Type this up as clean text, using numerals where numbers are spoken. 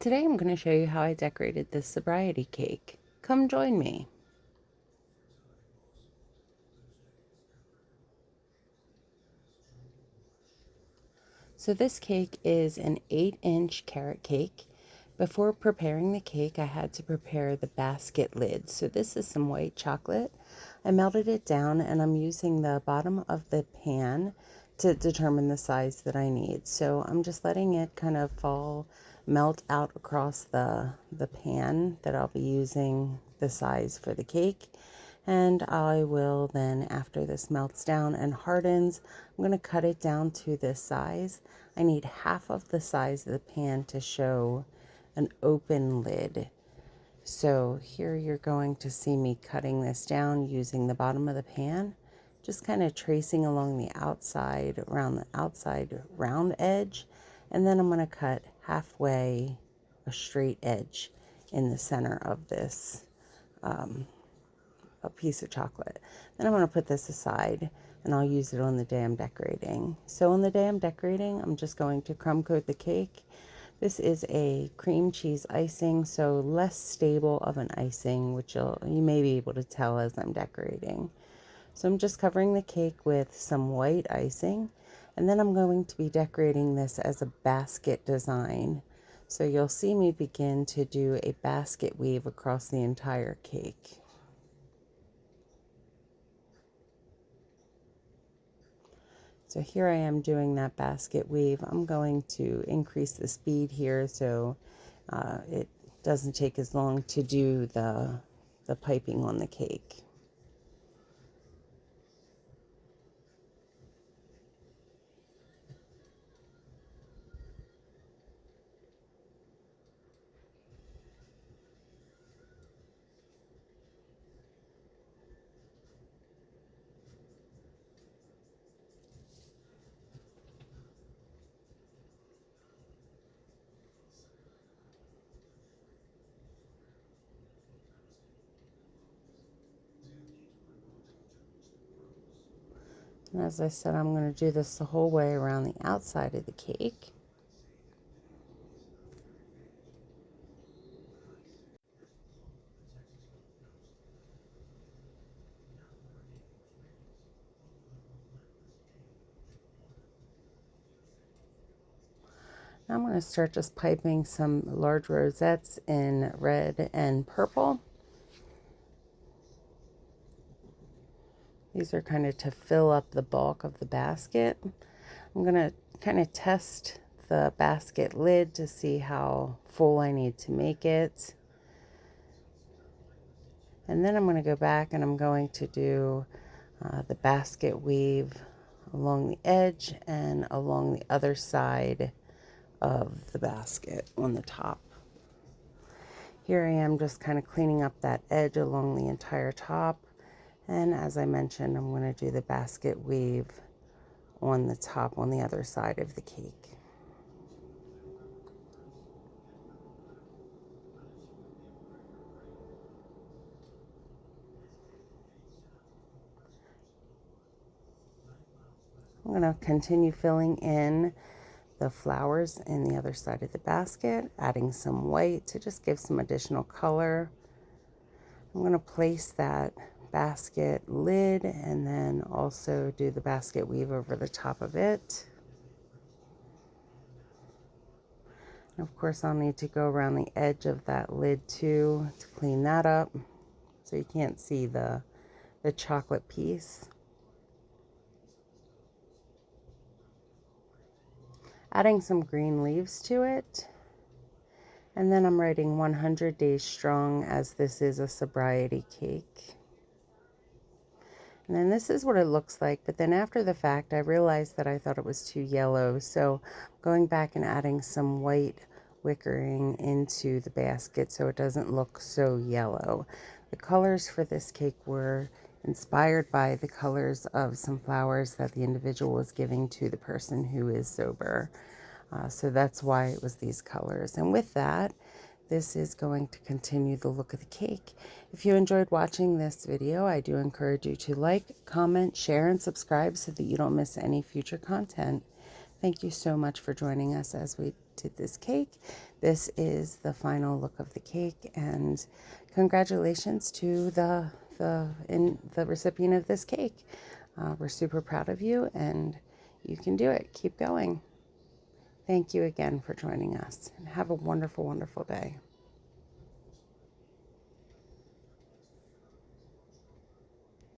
Today I'm going to show you how I decorated this sobriety cake. Come join me. So this cake is an 8-inch carrot cake. Before preparing the cake, I had to prepare the basket lid. So this is some white chocolate. I melted it down and I'm using the bottom of the pan to determine the size that I need. So I'm just letting it kind of melt out across the pan that I'll be using the size for the cake. And I will then, after this melts down and hardens, I'm going to cut it down to this size. I need half of the size of the pan to show an open lid. So here you're going to see me cutting this down using the bottom of the pan, just kind of tracing along the outside, around the outside round edge, and then I'm going to cut halfway a straight edge in the center of this a piece of chocolate. Then I'm going to put this aside and I'll use it on the day I'm decorating. So on the day I'm decorating, I'm just going to crumb coat the cake. This is a cream cheese icing, so less stable of an icing, which you may be able to tell as I'm decorating. So I'm just covering the cake with some white icing, and then I'm going to be decorating this as a basket design. So you'll see me begin to do a basket weave across the entire cake. So here I am doing that basket weave. I'm going to increase the speed here so it doesn't take as long to do the piping on the cake. And as I said, I'm going to do this the whole way around the outside of the cake. Now I'm going to start just piping some large rosettes in red and purple. These are kind of to fill up the bulk of the basket. I'm going to kind of test the basket lid to see how full I need to make it. And then I'm going to go back and I'm going to do the basket weave along the edge and along the other side of the basket on the top. Here I am just kind of cleaning up that edge along the entire top. And as I mentioned, I'm going to do the basket weave on the top on the other side of the cake. I'm going to continue filling in the flowers in the other side of the basket, adding some white to just give some additional color. I'm going to place that basket lid and then also do the basket weave over the top of it. And of course, I'll need to go around the edge of that lid too to clean that up so you can't see the chocolate piece. Adding some green leaves to it. And then I'm writing 100 days strong, as this is a sobriety cake. And then this is what it looks like, but then after the fact, I realized that I thought it was too yellow. So going back and adding some white wickering into the basket so it doesn't look so yellow. The colors for this cake were inspired by the colors of some flowers that the individual was giving to the person who is sober. So that's why it was these colors. And with that, this is going to continue the look of the cake. If you enjoyed watching this video, I do encourage you to like, comment, share, and subscribe so that you don't miss any future content. Thank you so much for joining us as we did this cake. This is the final look of the cake, and congratulations to the recipient of this cake. We're super proud of you, and you can do it. Keep going. Thank you again for joining us, and have a wonderful, wonderful day.